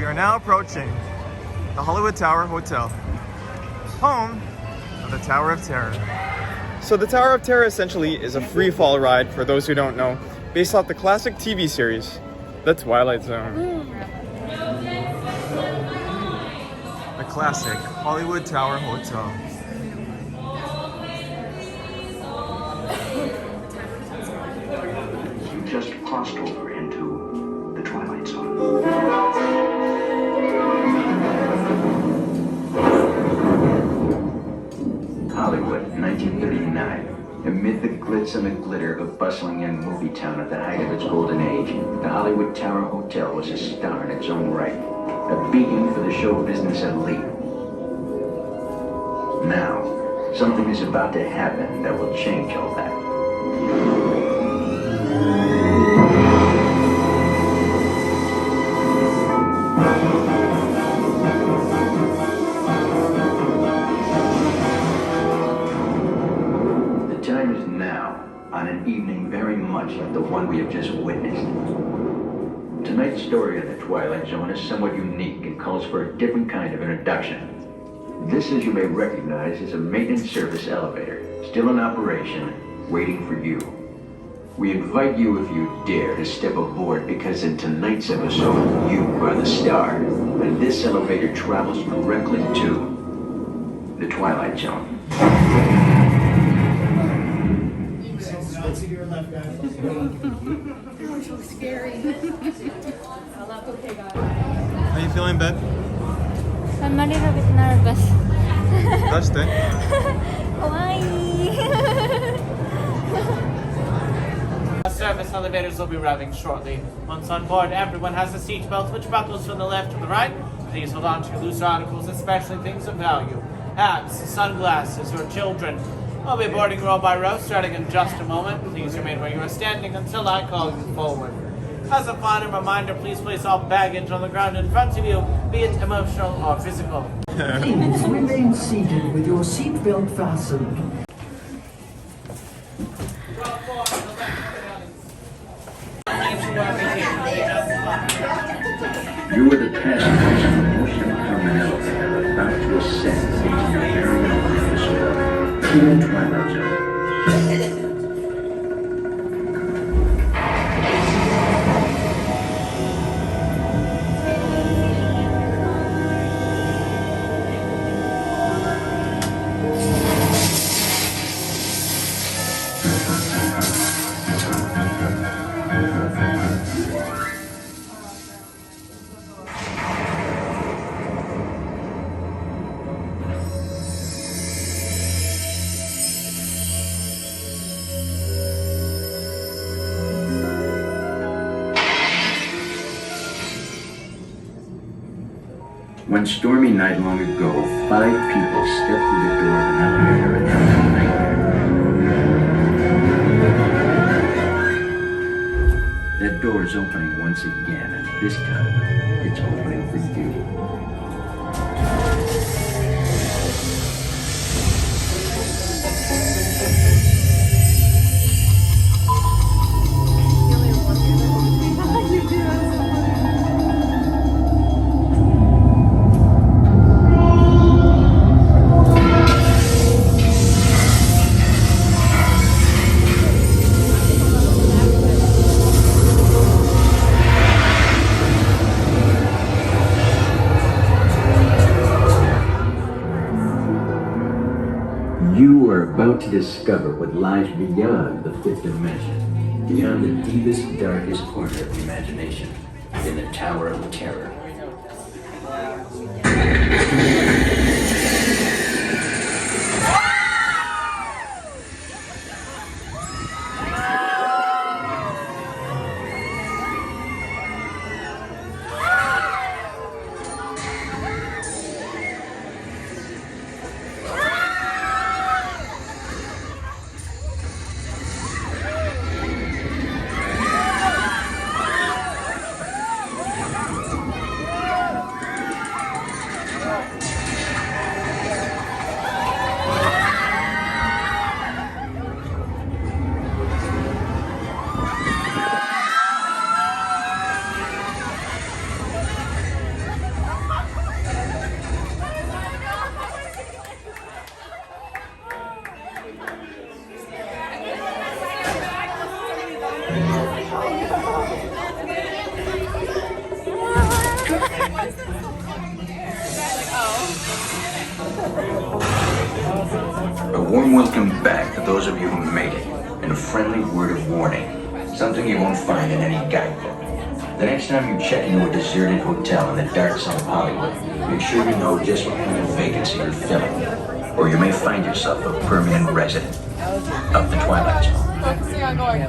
are now approaching the Hollywood Tower Hotel, home of the Tower of Terror. So the Tower of Terror essentially is a free fall ride, for those who don't know, based off the classic TV series, The Twilight Zone. The classic Hollywood Tower Hotel. You just crossed over into the Twilight Zone. Hollywood, 1939. Amid the glitz and the glitter of bustling young movie town at the height of its golden age, the Hollywood Tower Hotel was a star in its own right, a beacon for the show business elite. Now, something is about to happen that will change all that. On an evening very much like the one we have just witnessed. Tonight's story in the Twilight Zone is somewhat unique and calls for a different kind of introduction. This, as you may recognize, is a maintenance service elevator, still in operation, waiting for you. We invite you, if you dare, to step aboard, because in tonight's episode, you are the star, and this elevator travels directly to the Twilight Zone. To your left, guys. That was so scary. Okay, guys. How you feeling, Ben? I'm a little bit nervous. Touched it. Why? Service elevators will be arriving shortly. Once on board, everyone has a seatbelt which buckles from the left to the right. Please hold on to your loose articles, especially things of value. Hats, sunglasses, or children. I'll be boarding row by row, starting in just a moment. Please remain where you are standing until I call you forward. As a final reminder, please place all baggage on the ground in front of you, be it emotional or physical. Please remain seated with your seatbelt fastened. You are the passengers of the most uncommon elevator about to ascend into your very own episode in the Twilight Zone. One stormy night long ago, 5 people stepped through the door of an elevator and had a nightmare. That door is opening once again, and this time, it's opening for you. You are about to discover what lies beyond the fifth dimension, beyond the deepest, darkest corner of the imagination, in the Tower of Terror. warm welcome back to those of you who made it, and a friendly word of warning. Something you won't find in any guidebook. The next time you check into a deserted hotel on the dark side of Hollywood, make sure you know just what kind of vacancy you're filling, or you may find yourself a permanent resident of the Twilight Zone. Focusing on going.